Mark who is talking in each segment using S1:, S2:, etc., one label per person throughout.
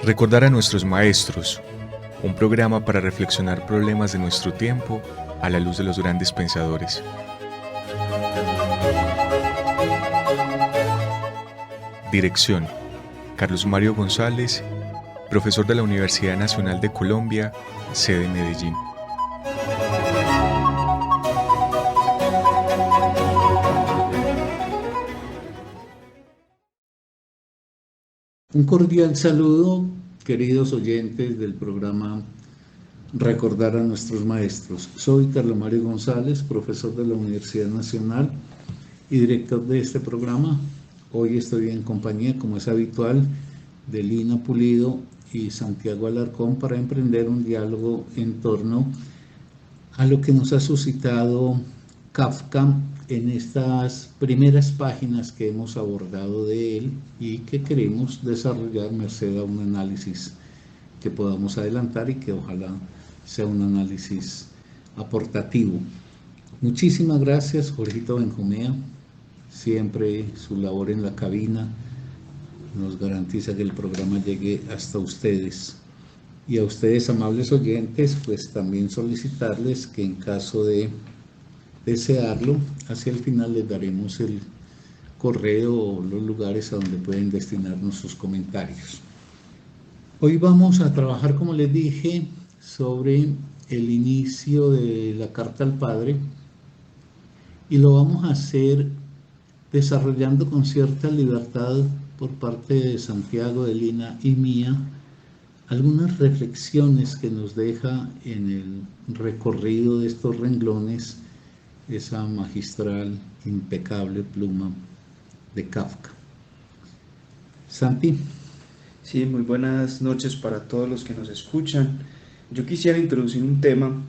S1: Recordar a nuestros maestros, un programa para reflexionar problemas de nuestro tiempo a la luz de los grandes pensadores. Dirección: Carlos Mario González, profesor de la Universidad Nacional de Colombia, sede Medellín.
S2: Un cordial saludo, queridos oyentes del programa Recordar a nuestros maestros. Soy Carlos Mario González, profesor de la Universidad Nacional y director de este programa. Hoy estoy en compañía, como es habitual, de Lina Pulido y Santiago Alarcón para emprender un diálogo en torno a lo que nos ha suscitado Kafka en estas primeras páginas que hemos abordado de él y que queremos desarrollar merced a un análisis que podamos adelantar y que ojalá sea un análisis aportativo. Muchísimas gracias, Jorgito Benjumea. Siempre su labor en la cabina nos garantiza que el programa llegue hasta ustedes. Y a ustedes, amables oyentes, pues también solicitarles que en caso de desearlo, hacia el final les daremos el correo o los lugares a donde pueden destinarnos sus comentarios. Hoy vamos a trabajar, como les dije, sobre el inicio de la carta al padre y lo vamos a hacer desarrollando con cierta libertad por parte de Santiago, de Lina y mía algunas reflexiones que nos deja en el recorrido de estos renglones esa magistral, impecable pluma de Kafka. Santi.
S3: Sí, muy buenas noches para todos los que nos escuchan. Yo quisiera introducir un tema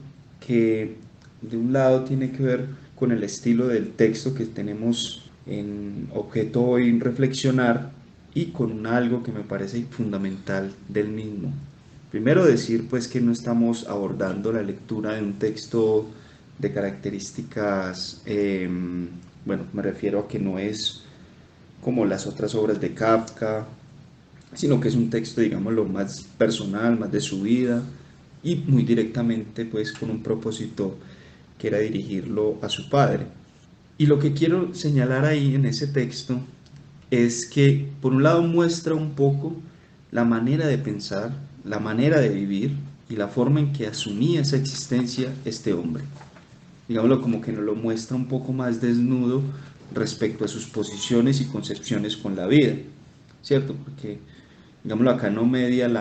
S3: que de un lado tiene que ver con el estilo del texto que tenemos en objeto hoy reflexionar y con algo que me parece fundamental del mismo. Primero decir pues que no estamos abordando la lectura de un texto de características, me refiero a que no es como las otras obras de Kafka, sino que es un texto, digámoslo, más personal, más de su vida y muy directamente pues con un propósito que era dirigirlo a su padre. Y lo que quiero señalar ahí en ese texto es que por un lado muestra un poco la manera de pensar, la manera de vivir y la forma en que asumía esa existencia este hombre. Digámoslo, como que nos lo muestra un poco más desnudo respecto a sus posiciones y concepciones con la vida, ¿cierto? Porque, digámoslo, acá no media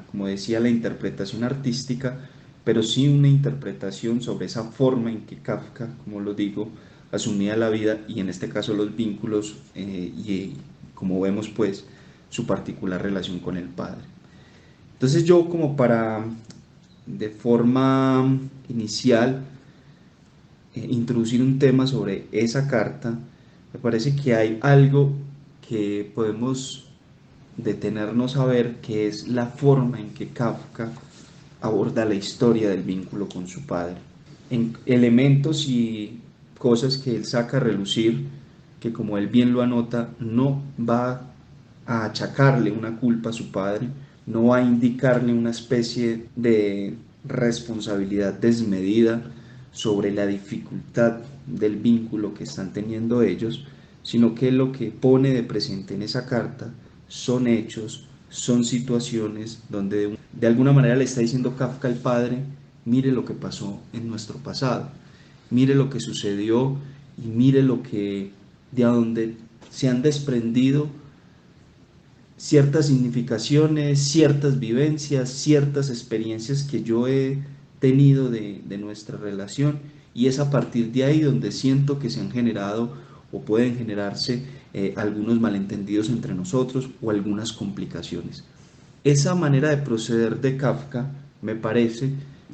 S3: como decía, la interpretación artística, pero sí una interpretación sobre esa forma en que Kafka, como lo digo, asumía la vida y en este caso los vínculos y como vemos pues su particular relación con el padre. Entonces yo como para de forma inicial introducir un tema sobre esa carta, me parece que hay algo que podemos detenernos a ver, que es la forma en que Kafka aborda la historia del vínculo con su padre, en elementos y cosas que él saca a relucir, que como él bien lo anota, no va a achacarle una culpa a su padre, no va a indicarle una especie de responsabilidad desmedida sobre la dificultad del vínculo que están teniendo ellos, sino que lo que pone de presente en esa carta son hechos, son situaciones donde de alguna manera le está diciendo Kafka al padre: mire lo que pasó en nuestro pasado, mire lo que sucedió y mire lo que de donde se han desprendido ciertas significaciones, ciertas vivencias, ciertas experiencias que yo he tenido de nuestra relación, y es a partir de ahí donde siento que se han generado o pueden generarse algunos malentendidos entre nosotros o algunas complicaciones. Esa manera de proceder de Kafka me parece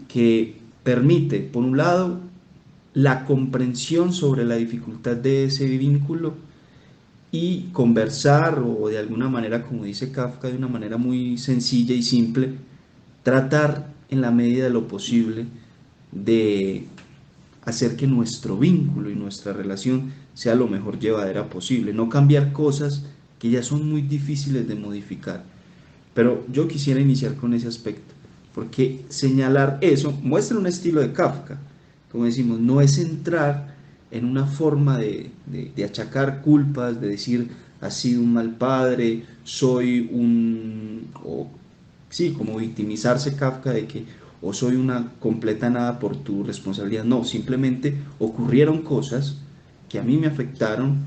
S3: que permite, por un lado, la comprensión sobre la dificultad de ese vínculo y conversar, o de alguna manera, como dice Kafka, de una manera muy sencilla y simple, tratar en la medida de lo posible de hacer que nuestro vínculo y nuestra relación sea lo mejor llevadera posible, no cambiar cosas que ya son muy difíciles de modificar, Pero yo quisiera iniciar con ese aspecto, porque señalar eso muestra un estilo de Kafka. Como decimos, no es entrar en una forma de achacar culpas, de decir, has sido un mal padre, soy un... o sí, como victimizarse Kafka de que o soy una completa nada por tu responsabilidad. No, simplemente ocurrieron cosas que a mí me afectaron,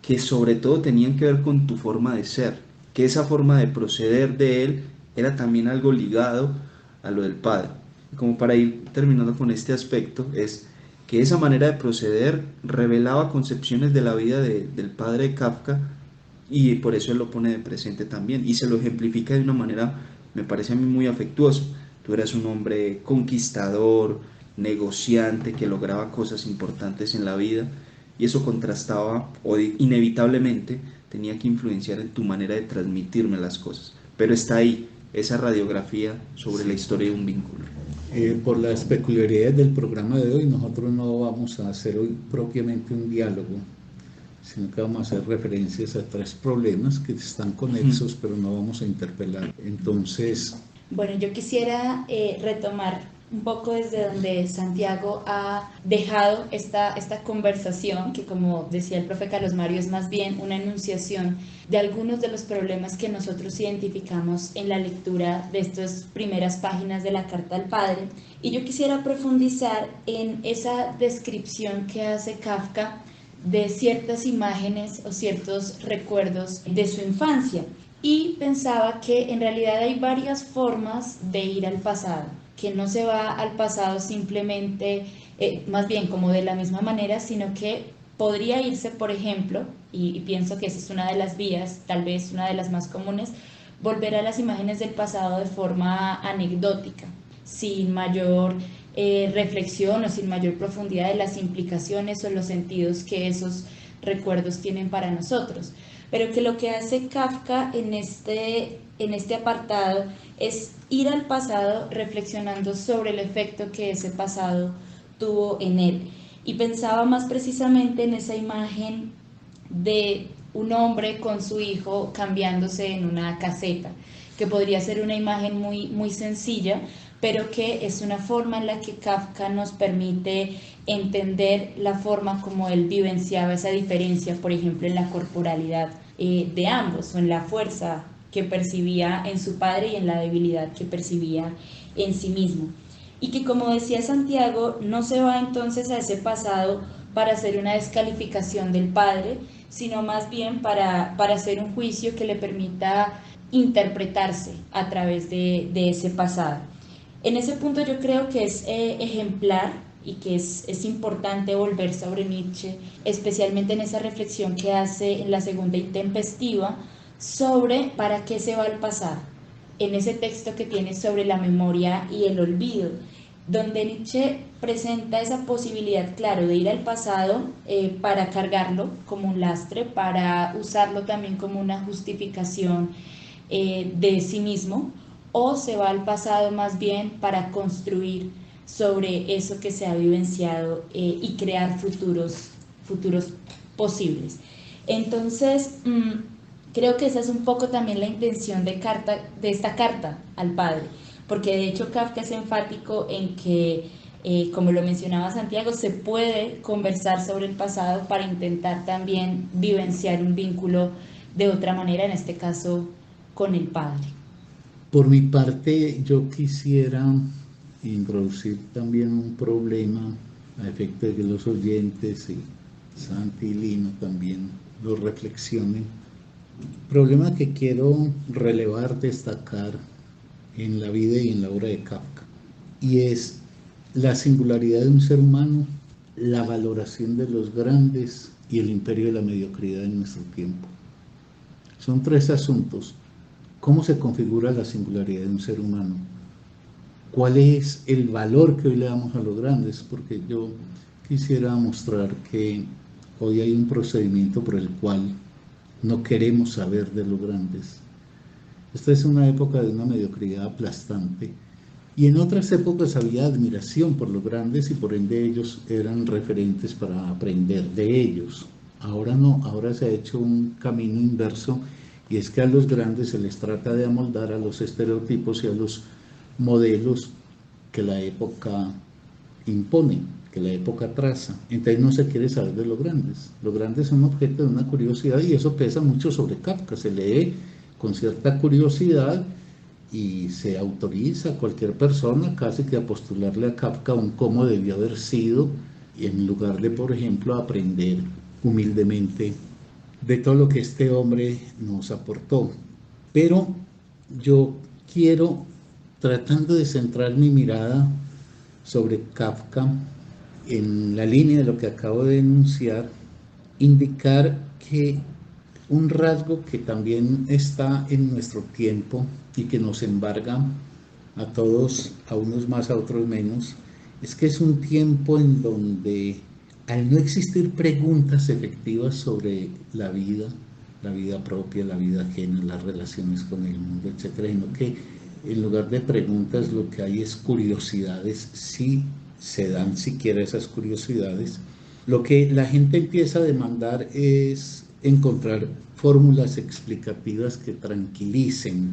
S3: que sobre todo tenían que ver con tu forma de ser, que esa forma de proceder de él era también algo ligado a lo del padre. Como para ir terminando con este aspecto, es que esa manera de proceder revelaba concepciones de la vida del padre de Kafka, y por eso él lo pone de presente también y se lo ejemplifica de una manera, me parece a mí, muy afectuosa. Tú eras un hombre conquistador, negociante, que lograba cosas importantes en la vida, y eso contrastaba o inevitablemente tenía que influenciar en tu manera de transmitirme las cosas. Pero está ahí esa radiografía sobre la historia de un vínculo.
S2: Por las peculiaridades del programa de hoy, nosotros no vamos a hacer hoy propiamente un diálogo, sino que vamos a hacer referencias a tres problemas que están conexos, pero no vamos a interpelar. Entonces...
S4: Bueno, yo quisiera retomar un poco desde donde Santiago ha dejado esta conversación, que como decía el profe Carlos Mario, es más bien una enunciación de algunos de los problemas que nosotros identificamos en la lectura de estas primeras páginas de la Carta al Padre. Y yo quisiera profundizar en esa descripción que hace Kafka de ciertas imágenes o ciertos recuerdos de su infancia. Y pensaba que en realidad hay varias formas de ir al pasado, que no se va al pasado simplemente, más bien como de la misma manera, sino que podría irse, por ejemplo, y pienso que esa es una de las vías, tal vez una de las más comunes, volver a las imágenes del pasado de forma anecdótica, sin mayor reflexión o sin mayor profundidad de las implicaciones o los sentidos que esos recuerdos tienen para nosotros. Pero que lo que hace Kafka en este apartado es ir al pasado reflexionando sobre el efecto que ese pasado tuvo en él. Y pensaba más precisamente en esa imagen de un hombre con su hijo cambiándose en una caseta, que podría ser una imagen muy, muy sencilla, pero que es una forma en la que Kafka nos permite entender la forma como él vivenciaba esa diferencia, por ejemplo, en la corporalidad de ambos, o en la fuerza que percibía en su padre y en la debilidad que percibía en sí mismo. Y que, como decía Santiago, no se va entonces a ese pasado para hacer una descalificación del padre, sino más bien para hacer un juicio que le permita interpretarse a través de ese pasado. En ese punto yo creo que es ejemplar y que es importante volver sobre Nietzsche, especialmente en esa reflexión que hace en la segunda intempestiva sobre para qué se va al pasado, en ese texto que tiene sobre la memoria y el olvido, donde Nietzsche presenta esa posibilidad, claro, de ir al pasado para cargarlo como un lastre, para usarlo también como una justificación de sí mismo, o se va al pasado más bien para construir sobre eso que se ha vivenciado y crear futuros posibles. Entonces, creo que esa es un poco también la intención de esta carta al padre, porque de hecho Kafka es enfático en que, como lo mencionaba Santiago, se puede conversar sobre el pasado para intentar también vivenciar un vínculo de otra manera, en este caso con el padre.
S2: Por mi parte, yo quisiera introducir también un problema a efecto de que los oyentes y Santi y Lino también lo reflexionen. Problema que quiero relevar, destacar en la vida y en la obra de Kafka, y es la singularidad de un ser humano, la valoración de los grandes y el imperio de la mediocridad en nuestro tiempo. Son tres asuntos. ¿Cómo se configura la singularidad de un ser humano? ¿Cuál es el valor que hoy le damos a los grandes? Porque yo quisiera mostrar que hoy hay un procedimiento por el cual no queremos saber de los grandes. Esta es una época de una mediocridad aplastante, y en otras épocas había admiración por los grandes y por ende ellos eran referentes para aprender de ellos. Ahora no, ahora se ha hecho un camino inverso y es que a los grandes se les trata de amoldar a los estereotipos y a los modelos que la época impone, que la época traza. Entonces no se quiere saber de los grandes. Los grandes son objeto de una curiosidad y eso pesa mucho sobre Kafka. Se lee con cierta curiosidad y se autoriza a cualquier persona casi que a postularle a Kafka un cómo debió haber sido, en lugar de, por ejemplo, aprender humildemente de todo lo que este hombre nos aportó. Pero yo quiero, tratando de centrar mi mirada sobre Kafka, en la línea de lo que acabo de enunciar, indicar que un rasgo que también está en nuestro tiempo y que nos embarga a todos, a unos más, a otros menos, es que es un tiempo en donde, al no existir preguntas efectivas sobre la vida propia, la vida ajena, las relaciones con el mundo, etcétera, sino que en lugar de preguntas lo que hay es curiosidades, si se dan siquiera esas curiosidades, lo que la gente empieza a demandar es encontrar fórmulas explicativas que tranquilicen.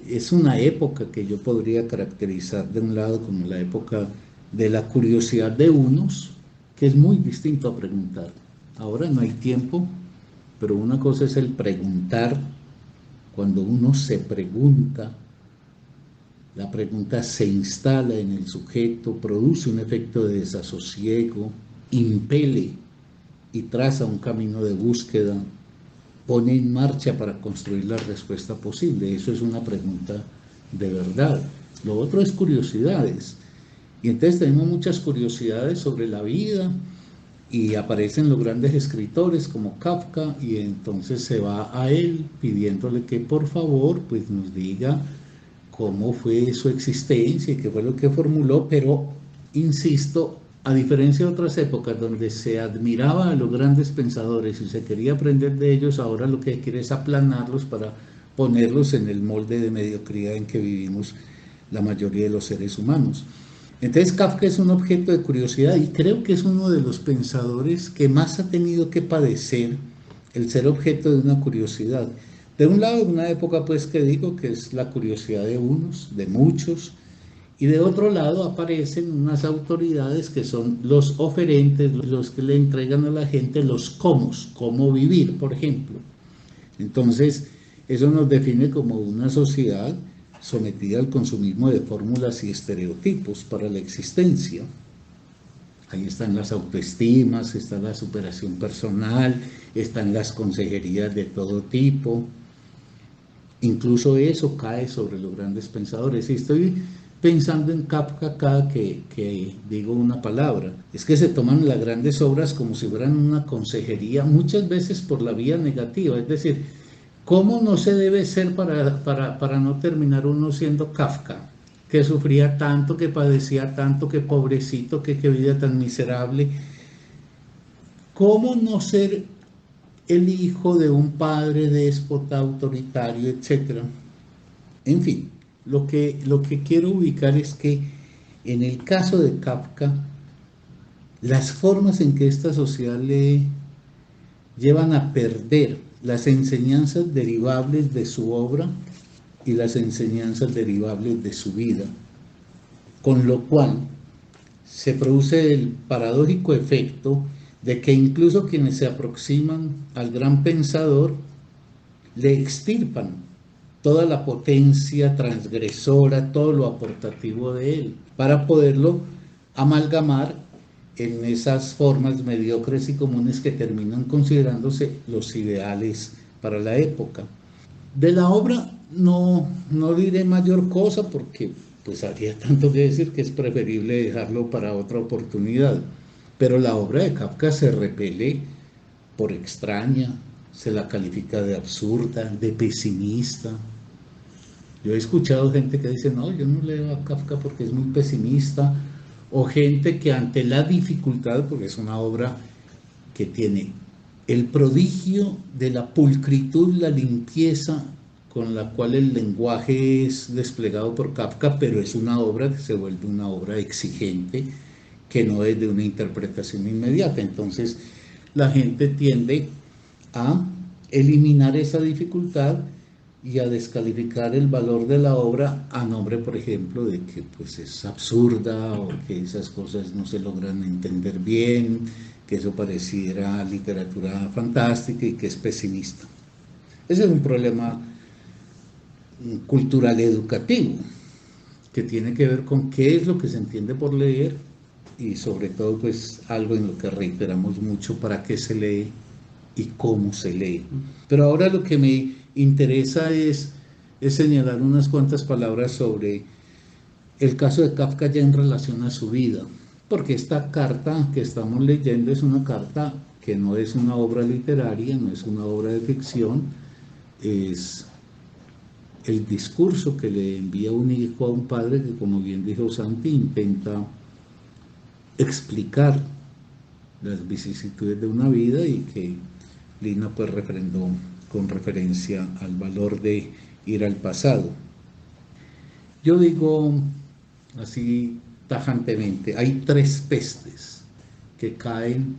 S2: Es una época que yo podría caracterizar de un lado como la época de la curiosidad de unos, que es muy distinto a preguntar. Ahora no hay tiempo, pero una cosa es el preguntar. Cuando uno se pregunta, la pregunta se instala en el sujeto, produce un efecto de desasosiego, impele y traza un camino de búsqueda, pone en marcha para construir la respuesta posible. Eso es una pregunta de verdad. Lo otro es curiosidades. Y entonces tenemos muchas curiosidades sobre la vida y aparecen los grandes escritores como Kafka y entonces se va a él pidiéndole que por favor pues nos diga cómo fue su existencia y qué fue lo que formuló, pero insisto, a diferencia de otras épocas donde se admiraba a los grandes pensadores y se quería aprender de ellos, ahora lo que quiere es aplanarlos para ponerlos en el molde de mediocridad en que vivimos la mayoría de los seres humanos. Entonces Kafka es un objeto de curiosidad y creo que es uno de los pensadores que más ha tenido que padecer el ser objeto de una curiosidad. De un lado, una época pues que digo que es la curiosidad de unos, de muchos, y de otro lado aparecen unas autoridades que son los oferentes, los que le entregan a la gente los cómo vivir, por ejemplo. Entonces, eso nos define como una sociedad sometida al consumismo de fórmulas y estereotipos para la existencia. Ahí están las autoestimas, está la superación personal, están las consejerías de todo tipo. Incluso eso cae sobre los grandes pensadores. Y estoy pensando en Kafka cada que digo una palabra. Es que se toman las grandes obras como si fueran una consejería, muchas veces por la vía negativa. Es decir, ¿cómo no se debe ser para no terminar uno siendo Kafka? Que sufría tanto, que padecía tanto, que pobrecito, que vida tan miserable. ¿Cómo no ser el hijo de un padre déspota, autoritario, etcétera? En fin, lo que quiero ubicar es que en el caso de Kafka, las formas en que esta sociedad le llevan a perder las enseñanzas derivables de su obra y las enseñanzas derivables de su vida, con lo cual se produce el paradójico efecto de que incluso quienes se aproximan al gran pensador le extirpan toda la potencia transgresora, todo lo aportativo de él, para poderlo amalgamar en esas formas mediocres y comunes que terminan considerándose los ideales para la época. De la obra no diré mayor cosa porque pues habría tanto que decir que es preferible dejarlo para otra oportunidad. Pero la obra de Kafka se repele por extraña, se la califica de absurda, de pesimista. Yo he escuchado gente que dice, no, yo no leo a Kafka porque es muy pesimista, o gente que ante la dificultad, porque es una obra que tiene el prodigio de la pulcritud, la limpieza con la cual el lenguaje es desplegado por Kafka, pero es una obra que se vuelve una obra exigente, que no es de una interpretación inmediata. Entonces la gente tiende a eliminar esa dificultad y a descalificar el valor de la obra a nombre, por ejemplo, de que pues es absurda o que esas cosas no se logran entender bien, que eso pareciera literatura fantástica y que es pesimista. Ese es un problema cultural educativo que tiene que ver con qué es lo que se entiende por leer y sobre todo pues algo en lo que reiteramos mucho: para qué se lee y cómo se lee. Pero ahora lo que me interesa es señalar unas cuantas palabras sobre el caso de Kafka ya en relación a su vida, porque esta carta que estamos leyendo es una carta que no es una obra literaria, no es una obra de ficción, es el discurso que le envía un hijo a un padre que, como bien dijo Santi, intenta explicar las vicisitudes de una vida y que Lina pues refrendó con referencia al valor de ir al pasado. Yo digo así tajantemente, hay 3 pestes que caen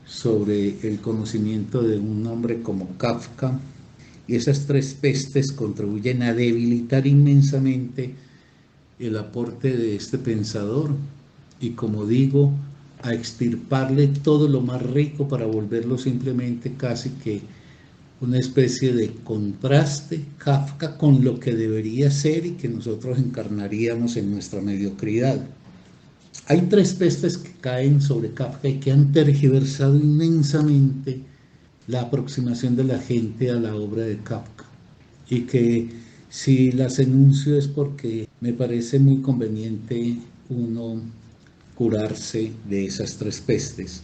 S2: sobre el conocimiento de un hombre como Kafka, y esas 3 pestes contribuyen a debilitar inmensamente el aporte de este pensador y, como digo, a extirparle todo lo más rico para volverlo simplemente casi que una especie de contraste Kafka con lo que debería ser y que nosotros encarnaríamos en nuestra mediocridad. Hay 3 pestes que caen sobre Kafka y que han tergiversado inmensamente la aproximación de la gente a la obra de Kafka, y que si las enuncio es porque me parece muy conveniente uno curarse de esas 3 pestes.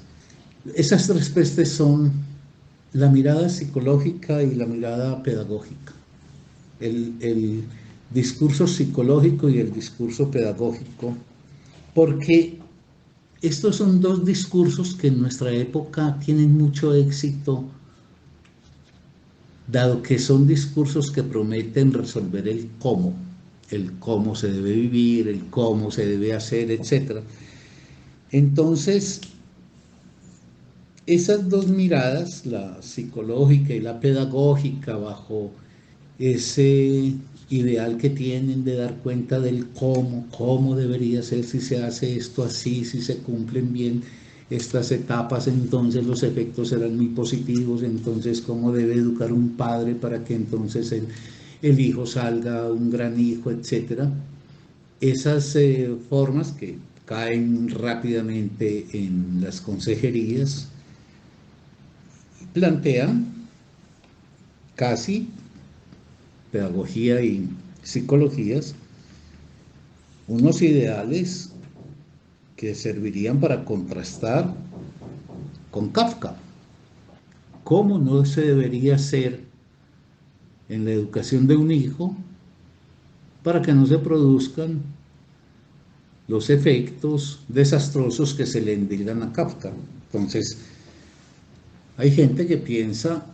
S2: Esas 3 pestes son la mirada psicológica y la mirada pedagógica. El discurso psicológico y el discurso pedagógico, porque estos son 2 discursos que en nuestra época tienen mucho éxito, dado que son discursos que prometen resolver el cómo se debe vivir, el cómo se debe hacer, etc. Entonces, esas 2 miradas, la psicológica y la pedagógica, bajo ese ideal que tienen de dar cuenta del cómo debería ser, si se hace esto así, si se cumplen bien estas etapas, entonces los efectos serán muy positivos, entonces cómo debe educar un padre para que entonces el hijo salga un gran hijo, etc. Esas formas que caen rápidamente en las consejerías plantean casi pedagogía y psicologías, unos ideales que servirían para contrastar con Kafka. ¿Cómo no se debería hacer en la educación de un hijo para que no se produzcan los efectos desastrosos que se le endilgan a Kafka? Entonces, hay gente que piensa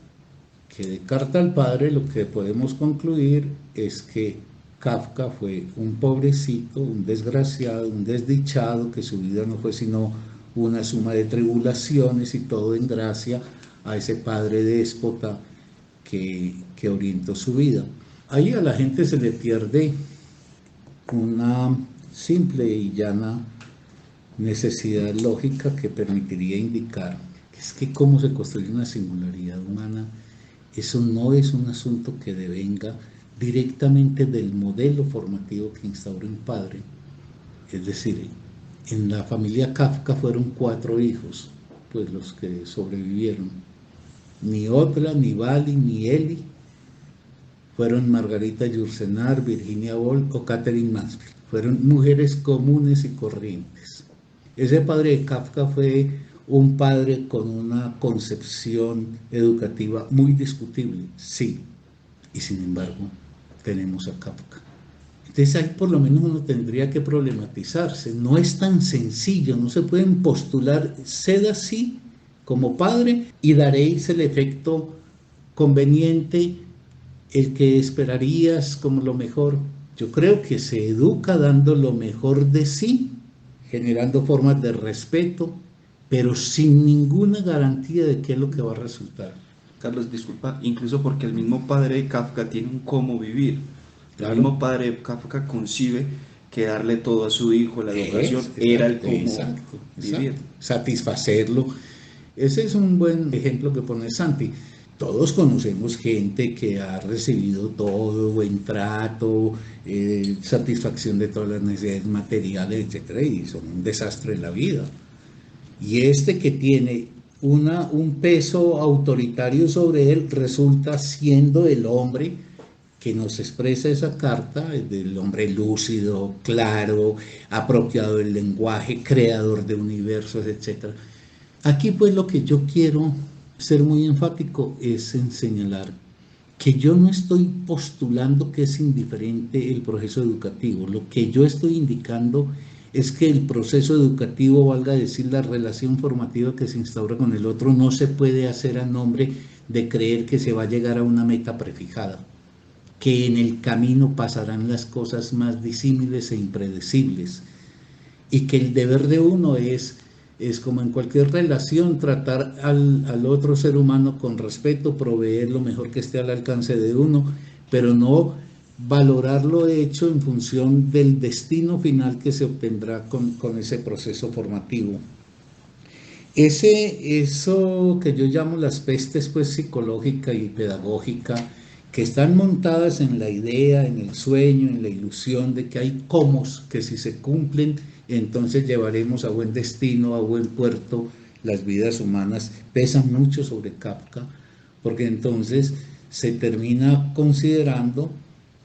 S2: que de Carta al Padre lo que podemos concluir es que Kafka fue un pobrecito, un desgraciado, un desdichado, que su vida no fue sino una suma de tribulaciones y todo en gracia a ese padre déspota que orientó su vida. Ahí a la gente se le pierde una simple y llana necesidad lógica que permitiría indicar que es que cómo se construye una singularidad humana. Eso no es un asunto que devenga directamente del modelo formativo que instaura un padre. Es decir, en la familia Kafka fueron 4 hijos, pues los que sobrevivieron. Ni Otla, ni Vali, ni Eli fueron Margarita Yourcenar, Virginia Woolf o Catherine Mansfield. Fueron mujeres comunes y corrientes. Ese padre de Kafka fue un padre con una concepción educativa muy discutible, sí, y sin embargo tenemos a Kafka. Entonces ahí por lo menos uno tendría que problematizarse. No es tan sencillo, no se pueden postular, sed así como padre y daréis el efecto conveniente, el que esperarías como lo mejor. Yo creo que se educa dando lo mejor de sí, generando formas de respeto, pero sin ninguna garantía de qué es lo que va a resultar.
S3: Carlos, disculpa, incluso porque el mismo padre de Kafka tiene un cómo vivir.
S2: Claro.
S3: El mismo padre de Kafka concibe que darle todo a su hijo, la educación, era el cómo
S2: Exacto,
S3: vivir.
S2: exacto. Satisfacerlo. Ese es un buen ejemplo que pone Santi. Todos conocemos gente que ha recibido todo, buen trato, satisfacción de todas las necesidades materiales, etcétera, y son un desastre en la vida. Y este que tiene un peso autoritario sobre él resulta siendo el hombre que nos expresa esa carta, del hombre lúcido, claro, apropiado del lenguaje, creador de universos, etcétera. Aquí pues lo que yo quiero ser muy enfático es en señalar que yo no estoy postulando que es indiferente el proceso educativo. Lo que yo estoy indicando es que el proceso educativo, valga decir, la relación formativa que se instaura con el otro, no se puede hacer a nombre de creer que se va a llegar a una meta prefijada, que en el camino pasarán las cosas más disímiles e impredecibles, y que el deber de uno es como en cualquier relación, tratar al otro ser humano con respeto, proveer lo mejor que esté al alcance de uno, pero no valorar lo hecho en función del destino final que se obtendrá con ese proceso formativo. Eso que yo llamo las pestes pues, psicológica y pedagógica, que están montadas en la idea, en el sueño, en la ilusión de que hay comos que si se cumplen, entonces llevaremos a buen destino, a buen puerto las vidas humanas, pesan mucho sobre Kafka, porque entonces se termina considerando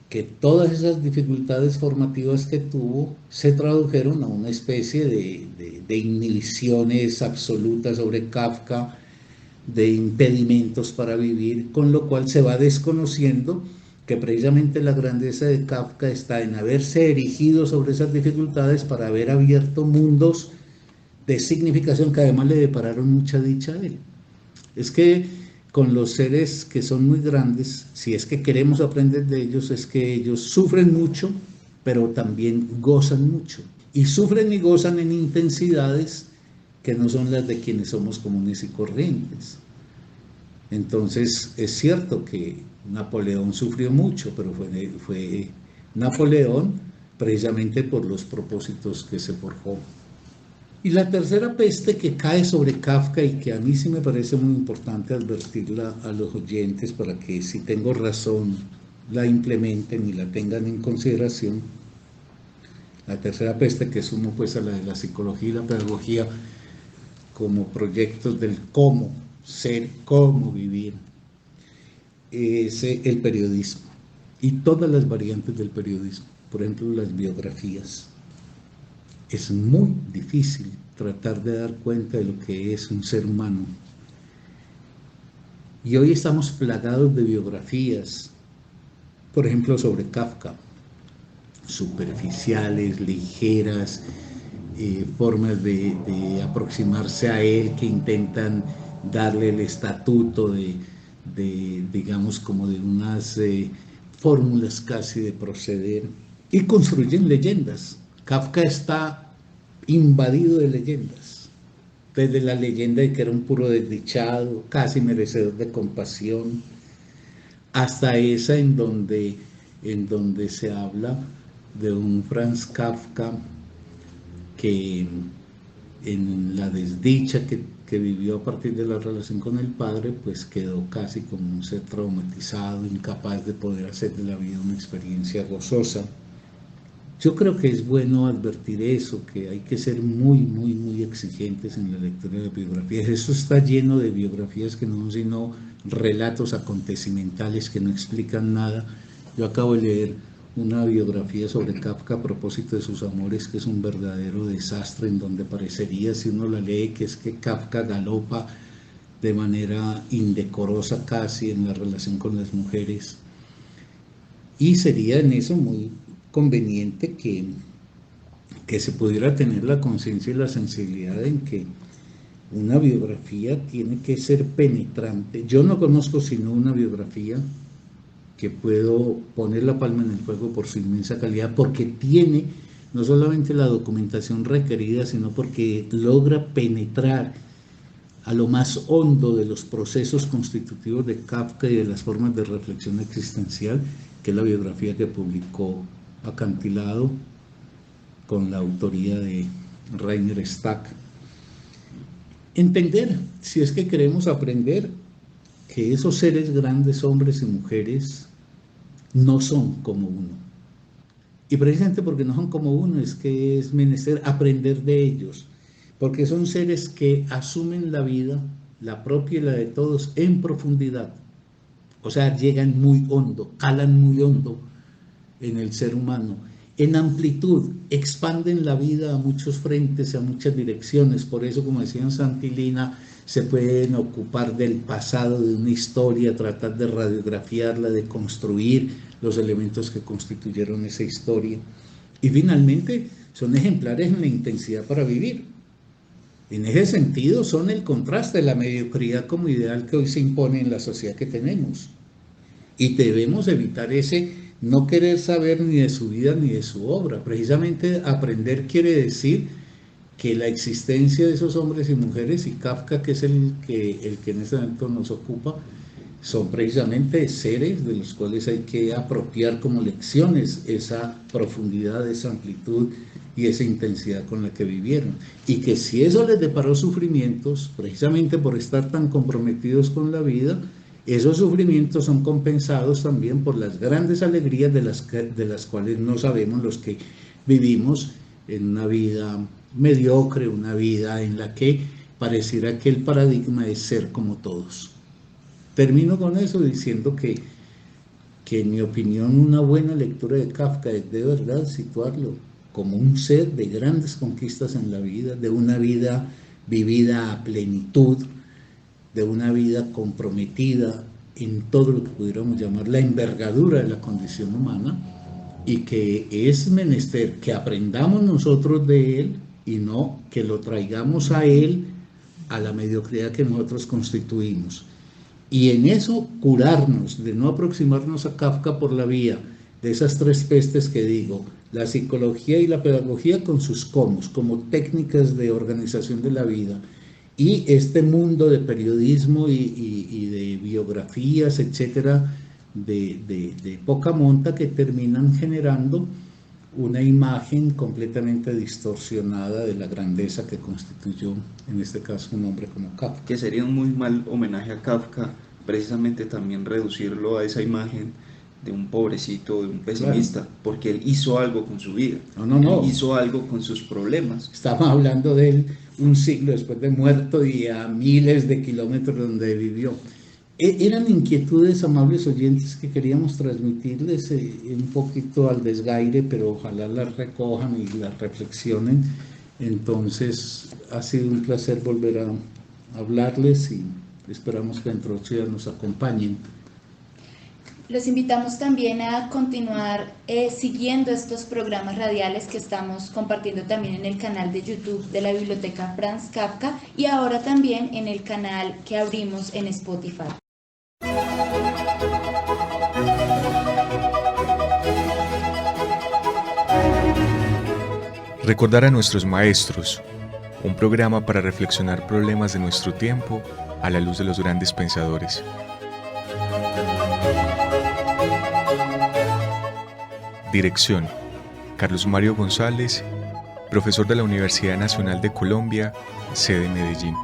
S2: que todas esas dificultades formativas que tuvo se tradujeron a una especie de inhibiciones absolutas sobre Kafka, de impedimentos para vivir, con lo cual se va desconociendo que precisamente la grandeza de Kafka está en haberse erigido sobre esas dificultades para haber abierto mundos de significación que además le depararon mucha dicha a él. Es que con los seres que son muy grandes, si es que queremos aprender de ellos, es que ellos sufren mucho, pero también gozan mucho. Y sufren y gozan en intensidades que no son las de quienes somos comunes y corrientes. Entonces, es cierto que Napoleón sufrió mucho, pero fue Napoleón precisamente por los propósitos que se forjó. Y la tercera peste que cae sobre Kafka y que a mí sí me parece muy importante advertirla a los oyentes para que si tengo razón la implementen y la tengan en consideración. La tercera peste que sumo pues a la de la psicología y la pedagogía como proyectos del cómo ser, cómo vivir, es el periodismo y todas las variantes del periodismo, por ejemplo las biografías. Es muy difícil tratar de dar cuenta de lo que es un ser humano. Y hoy estamos plagados de biografías, por ejemplo sobre Kafka, superficiales, ligeras, formas de aproximarse a él que intentan darle el estatuto digamos, como de unas fórmulas casi de proceder, y construyen leyendas. Kafka está invadido de leyendas, desde la leyenda de que era un puro desdichado, casi merecedor de compasión, hasta esa en donde se habla de un Franz Kafka que en la desdicha que vivió a partir de la relación con el padre, pues quedó casi como un ser traumatizado, incapaz de poder hacer de la vida una experiencia gozosa. Yo creo que es bueno advertir eso, que hay que ser muy, muy, muy exigentes en la lectura de biografías. Eso está lleno de biografías que no son sino relatos acontecimentales que no explican nada. Yo acabo de leer una biografía sobre Kafka a propósito de sus amores, que es un verdadero desastre, en donde parecería, si uno la lee, que es que Kafka galopa de manera indecorosa casi en la relación con las mujeres. Y sería en eso muy conveniente que se pudiera tener la conciencia y la sensibilidad en que una biografía tiene que ser penetrante. Yo no conozco sino una biografía que puedo poner la palma en el fuego por su inmensa calidad, porque tiene no solamente la documentación requerida, sino porque logra penetrar a lo más hondo de los procesos constitutivos de Kafka y de las formas de reflexión existencial, que es la biografía que publicó Acantilado con la autoría de Rainer Stack. Entender, si es que queremos aprender, que esos seres grandes, hombres y mujeres, no son como uno. Y precisamente porque no son como uno es que es menester aprender de ellos, porque son seres que asumen la vida, la propia y la de todos, en profundidad. O sea, llegan muy hondo, calan muy hondo en el ser humano. En amplitud, expanden la vida a muchos frentes, a muchas direcciones. Por eso, como decía Santilina, se pueden ocupar del pasado de una historia, tratar de radiografiarla, de construir los elementos que constituyeron esa historia. Y finalmente, son ejemplares en la intensidad para vivir. En ese sentido, son el contraste de la mediocridad como ideal que hoy se impone en la sociedad que tenemos. Y debemos evitar ese no querer saber ni de su vida ni de su obra. Precisamente aprender quiere decir que la existencia de esos hombres y mujeres, y Kafka, que es el que en este momento nos ocupa, son precisamente seres de los cuales hay que apropiar como lecciones esa profundidad, esa amplitud y esa intensidad con la que vivieron. Y que si eso les deparó sufrimientos, precisamente por estar tan comprometidos con la vida, esos sufrimientos son compensados también por las grandes alegrías de las cuales no sabemos los que vivimos en una vida mediocre, una vida en la que pareciera que el paradigma es ser como todos. Termino con eso diciendo que en mi opinión una buena lectura de Kafka es de verdad situarlo como un ser de grandes conquistas en la vida, de una vida vivida a plenitud, de una vida comprometida en todo lo que pudiéramos llamar la envergadura de la condición humana, y que es menester que aprendamos nosotros de él y no que lo traigamos a él a la mediocridad que nosotros constituimos. Y en eso curarnos, de no aproximarnos a Kafka por la vía de esas tres pestes que digo, la psicología y la pedagogía con sus comos, como técnicas de organización de la vida, y este mundo de periodismo y de biografías, etcétera, de poca monta, que terminan generando una imagen completamente distorsionada de la grandeza que constituyó, en este caso, un hombre como Kafka.
S3: Que sería un muy mal homenaje a Kafka, precisamente también reducirlo a esa imagen de un pobrecito, de un pesimista, claro, porque él hizo algo con su vida,
S2: no.
S3: Él hizo algo con sus problemas.
S2: Estamos hablando de él un siglo después de muerto y a miles de kilómetros donde vivió. Eran inquietudes, amables oyentes, que queríamos transmitirles un poquito al desgaire, pero ojalá las recojan y las reflexionen. Entonces, ha sido un placer volver a hablarles y esperamos que dentro de 8 días nos acompañen.
S4: Los invitamos también a continuar siguiendo estos programas radiales que estamos compartiendo también en el canal de YouTube de la Biblioteca Franz Kafka y ahora también en el canal que abrimos en Spotify.
S1: Recordar a nuestros maestros, un programa para reflexionar problemas de nuestro tiempo a la luz de los grandes pensadores. Dirección: Carlos Mario González, profesor de la Universidad Nacional de Colombia, sede Medellín.